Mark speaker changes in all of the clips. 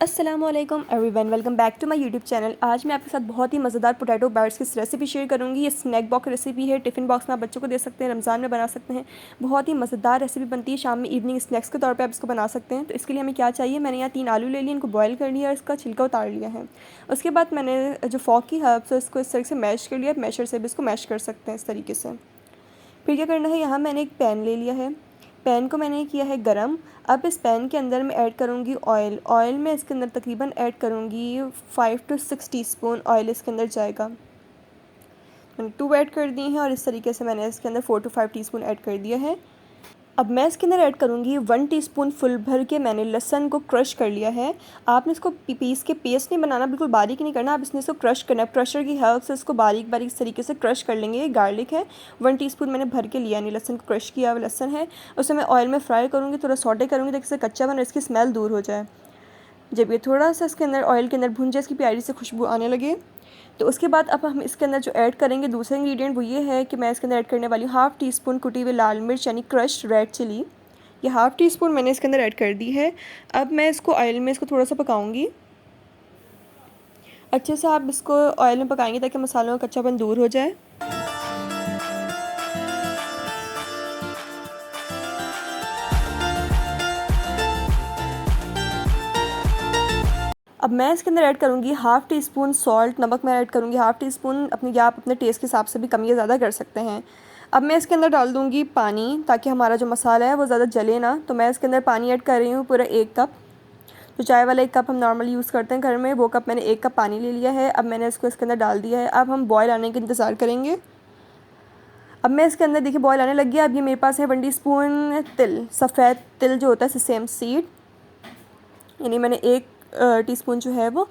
Speaker 1: अस्सलामुअलैकुम everyone, welcome back to my YouTube channel. आज मैं आपके साथ बहुत ही मज़ेदार पोटैटो बाइट्स की रेसिपी शेयर करूंगी। ये स्नैक बॉक्स रेसिपी है, टिफ़िन बॉक्स में आप बच्चों को दे सकते हैं, रमज़ान में बना सकते हैं। बहुत ही मज़ेदार रेसिपी बनती है, शाम में इवनिंग स्नैक्स के तौर पे आप इसको बना सकते हैं। तो इसके लिए हमें क्या चाहिए, मैंने यहाँ 3 आलू ले लिए, इनको बॉयल कर लिया और इसका छिलका उतार लिया है। उसके बाद मैंने जो फॉक की हर्ब्स है इसको इस तरह से मैश कर लिया, मैशर से भी इसको मैश कर सकते हैं इस तरीके से। फिर क्या करना है, यहाँ मैंने एक पैन ले लिया है, पैन को मैंने किया है गरम। अब इस पैन के अंदर मैं ऐड करूँगी ऑयल में इसके अंदर तकरीबन ऐड करूँगी 5 to 6 टीस्पून ऑयल इसके अंदर जाएगा। मैंने 2 ऐड कर दिए हैं और इस तरीके से मैंने इसके अंदर 4 to 5 टीस्पून ऐड कर दिया है। अब मैं इसके अंदर ऐड करूँगी 1 टीस्पून फुल भर के मैंने लहसुन को क्रश कर लिया है। आपने इसको पीस के पेस्ट नहीं बनाना, बिल्कुल बारीक नहीं करना, आप इसको क्रश करना है। क्रशर की हेल्प से इसको बारीक बारीक तरीके से क्रश कर लेंगे। ये गार्लिक है, 1 टीस्पून मैंने भर के लिया, यानी लहसुन को क्रश किया हुआ लहसुन है। उसे मैं ऑयल में फ्राई करूँगी, थोड़ा सॉटे करूँगी ताकि इससे कच्चा बन और इसकी स्मेल दूर हो जाए। जब ये थोड़ा सा इसके अंदर ऑयल के अंदर भून जाए, इसकी प्यारी से खुशबू आने लगे, तो उसके बाद अब हम इसके अंदर जो ऐड करेंगे दूसरा इंग्रेडिएंट वो ये है कि मैं इसके अंदर ऐड करने वाली हूँ 1/2 टीस्पून कुटी हुई लाल मिर्च यानी क्रश्ड रेड चिली। ये 1/2 टीस्पून मैंने इसके अंदर ऐड कर दी है। अब मैं इसको ऑयल में इसको थोड़ा सा पकाऊंगी। अच्छे से आप इसको ऑयल में पकाएंगे ताकि मसालों का कच्चापन दूर हो जाए। अब मैं इसके अंदर ऐड करूँगी 1/2 टीस्पून सॉल्ट, नमक मैं ऐड करूँगी 1/2 टीस्पून, अपने या आप अपने टेस्ट के हिसाब से भी कम या ज़्यादा कर सकते हैं। अब मैं इसके अंदर डाल दूँगी पानी ताकि हमारा जो मसाला है वो ज़्यादा जले ना। तो मैं इसके अंदर पानी ऐड कर रही हूँ पूरा 1 कप। जो चाय वाला 1 कप हम नॉर्मली यूज़ करते हैं घर में, वो कप मैंने 1 कप पानी ले लिया है। अब मैंने इसको इसके अंदर डाल दिया है। अब हम बॉयल आने का इंतज़ार करेंगे। अब मैं इसके अंदर देखिए बॉयल आने लग गया। अब ये मेरे पास है 1 टीस्पून तिल, सफ़ेद तिल जो होता है सेसम सीड, यानी मैंने 1 टीस्पून जो है वो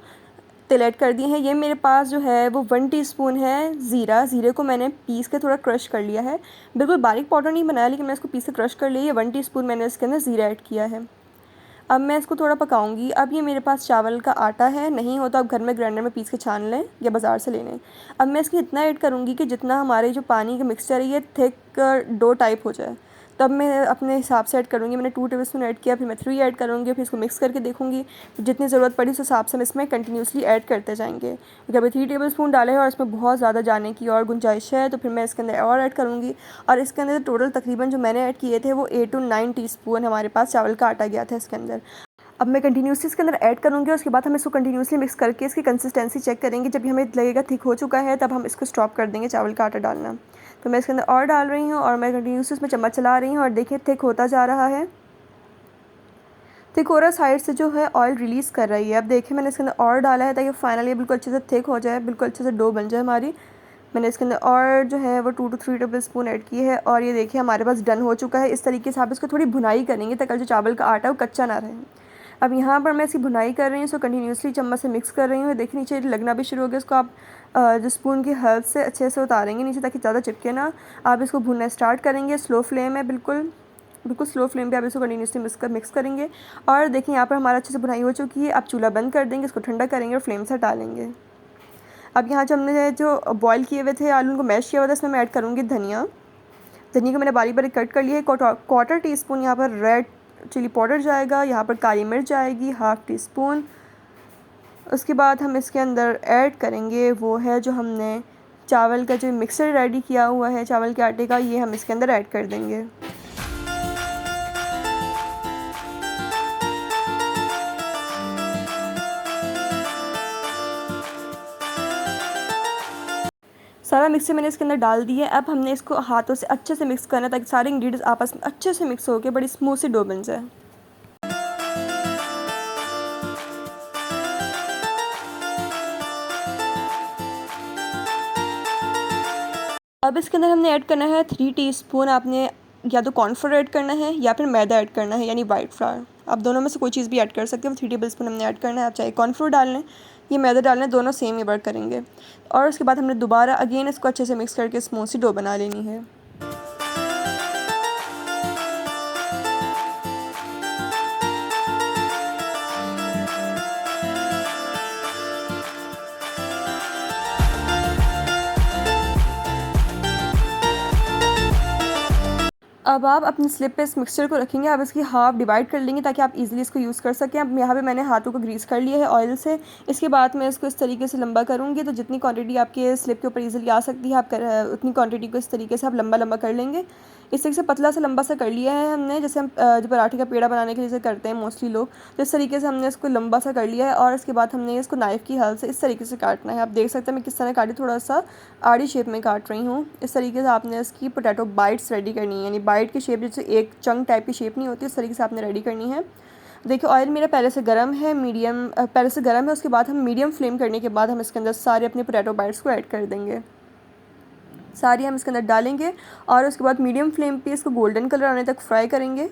Speaker 1: तिल ऐड कर दिए हैं। ये मेरे पास जो है वो 1 टीस्पून है ज़ीरा, ज़ीरे को मैंने पीस के थोड़ा क्रश कर लिया है। बिल्कुल बारीक पाउडर नहीं बनाया, लेकिन मैं इसको पीस के क्रश कर लिया। 1 टीस्पून मैंने इसके अंदर ज़ीरा ऐड किया है। अब मैं इसको थोड़ा पकाऊंगी। अब ये मेरे पास चावल का आटा है, नहीं हो तो आप घर में ग्राइंडर में पीस के छान लें या बाज़ार से ले लें। अब मैं इसकी इतना ऐड करूँगी कि जितना हमारे जो पानी का मिक्सचर है ये थिक डो टाइप हो जाए। तब मैं अपने हिसाब से ऐड करूँगी। मैंने 2 टेबलस्पून ऐड किया, फिर मैं 3 ऐड करूँगी, फिर इसको मिक्स करके देखूँगी। जितनी ज़रूरत पड़ी उस हिसाब से हम इसमें कंटिन्यूसली ऐड करते जाएंगे। अगर मैं 3 टेबलस्पून डाले हैं और इसमें बहुत ज़्यादा जाने की और गुंजाइश है तो फिर मैं इसके अंदर और ऐड करूँगी। और इसके अंदर टोटल तकरीबन जो मैंने ऐड किए थे वो 8 to 9 टीस्पून हमारे पास चावल का आटा गया था इसके अंदर। अब मैं कंटिन्यूसली इसके अंदर ऐड करूँगी और उसके बाद हम इसको कंटिन्यूसली मिक्स करके इसकी कंसिस्टेंसी चेक करेंगे। जब हमें लगेगा थिक हो चुका है तब हम इसको स्टॉप कर देंगे चावल का आटा डालना। तो मैं इसके अंदर और डाल रही हूँ और मैं कंटिन्यूसली इसमें चम्मच चला रही हूँ और देखिए थिक होता जा रहा है। थिक हो रहा साइड से जो है ऑयल रिलीज़ कर रही है। अब देखिए मैंने इसके अंदर और डाला है ताकि फाइनली बिल्कुल अच्छे से थिक हो जाए, बिल्कुल अच्छे से डो बन जाए हमारी। मैंने इसके अंदर और जो है वो 2 to 3 टेबलस्पून ऐड की है और ये देखिए हमारे पास डन हो चुका है। इस तरीके से आप इसको थोड़ी भुनाई करेंगे ताकि जो चावल का आटा है वो कच्चा ना रहे। अब यहाँ पर मैं इसकी भुनाई कर रही हूँ, इसको कंटिन्यूसली चम्मच से मिक्स कर रही हूँ। देखिए नीचे लगना भी शुरू हो गया, इसको आप जो स्पून की हेल्प से अच्छे से उतारेंगे नीचे ताकि ज़्यादा चिपके ना। आप इसको भुनना स्टार्ट करेंगे, स्लो फ्लेम है, बिल्कुल बिल्कुल स्लो फ्लेम पे आप इसको कंटिन्यूसली मिक्स करेंगे। और देखिए यहाँ पर हमारा अच्छे से भुनाई हो चुकी है। आप चूल्हा बंद कर देंगे, इसको ठंडा करेंगे और फ्लेम से हटा लेंगे। अब यहाँ जो हमने जो बॉयल किए हुए थे आलू, उनको मैश किया हुआ था, इसमें मैं ऐड करूँगी धनिया। धनिया को मैंने बारीक बारीक कट कर लिया है। 1/4 टीस्पून यहाँ पर रेड चिली पाउडर जाएगा, यहाँ पर काली मिर्च जाएगी 1/2 टीस्पून। उसके बाद हम इसके अंदर ऐड करेंगे वो है जो हमने चावल का जो मिक्सर रेडी किया हुआ है चावल के आटे का, ये हम इसके अंदर ऐड कर देंगे। सारा मिक्सर मैंने इसके अंदर डाल दिया है। अब हमने इसको हाथों से अच्छे से मिक्स करना है ताकि सारे इंग्रेडिएंट्स आपस में अच्छे से मिक्स होकर बड़ी स्मूथ सी डो बन जाए। अब इसके अंदर हमने ऐड करना है 3 टीस्पून, आपने या तो कॉर्नफ्लोर ऐड करना है या फिर मैदा ऐड करना है यानी वाइट फ्लावर। आप दोनों में से कोई चीज़ भी ऐड कर सकते हो। 3 टेबलस्पून हमने ऐड करना है, आप चाहे कॉर्नफ्लोर डाल लें या मैदा डाल लें, दोनों सेम ही वर्क करेंगे। और उसके बाद हमने दोबारा अगेन इसको अच्छे से मिक्स करके स्मूथ सी डो बना लेनी है। अब आप अपनी स्लिप पे इस मिक्सचर को रखेंगे, आप इसकी हाफ़ डिवाइड कर लेंगे ताकि आप इजीली इसको यूज़ कर सकें। अब यहाँ पे मैंने हाथों को ग्रीस कर लिया है ऑयल से। इसके बाद मैं इसको इस तरीके से लंबा करूँगी, तो जितनी क्वांटिटी आपके स्लिप के ऊपर इजीली आ सकती है आप उतनी क्वांटिटी को इस तरीके से आप लंबा लंबा कर लेंगे। इस तरीके से पतला सा लंबा सा कर लिया है हमने, जैसे हम जो पराठे का पेड़ा बनाने के लिए जैसे करते हैं मोस्टली लोग, तो इस तरीके से हमने इसको लंबा सा कर लिया है। और इसके बाद हमने इसको नाइफ़ की हेल्प से इस तरीके से काटना है। आप देख सकते हैं मैं किस तरह काटी, थोड़ा सा आड़ी शेप में काट रही हूँ। इस तरीके से आपने इसकी पोटैटो बाइट्स रेडी करनी है, यानी बाइट की शेप जैसे एक चंक टाइप की शेप नहीं होती, इस तरीके से आपने रेडी करनी है। देखिए ऑयल मेरा पहले से गर्म है, पहले से गर्म है। उसके बाद हम मीडियम फ्लेम करने के बाद हम इसके अंदर सारे अपने पोटैटो बाइट्स को ऐड कर देंगे। सारी हम इसके अंदर डालेंगे और उसके बाद मीडियम फ्लेम पे इसको गोल्डन कलर आने तक फ्राई करेंगे।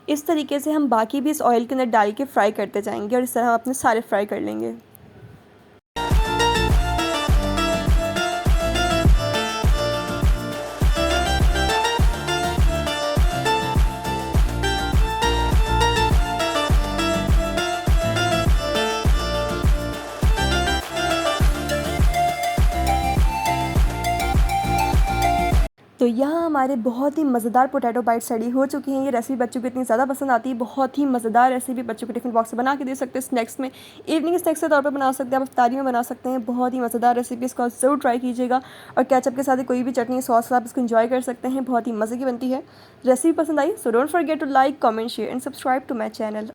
Speaker 1: इस तरीके से हम बाकी भी इस ऑयल के अंदर डाल के फ्राई करते जाएंगे और इस तरह हम अपने सारे फ्राई कर लेंगे। तो यहाँ हमारे बहुत ही मज़ेदार पोटैटो बाइट्स रेडी हो चुकी हैं। ये रेसिपी बच्चों को इतनी ज़्यादा पसंद आती है, बहुत ही मज़ेदार रेसिपी, बच्चों को टिफ़िन बॉक्स से बना के दे सकते हैं, स्नैक्स में, इवनिंग स्नैक्स के तौर पर बना सकते हैं, आप इफ्तारी में बना सकते हैं। बहुत ही मज़ेदार रेसिपी, इसको ज़रूर ट्राई कीजिएगा और केचप के साथ कोई भी चटनी सॉस आप इसको एंजॉय कर सकते हैं, बहुत ही मज़े की बनती है। रेसिपी पसंद आई so don't forget to like, comment, share and subscribe to my channel.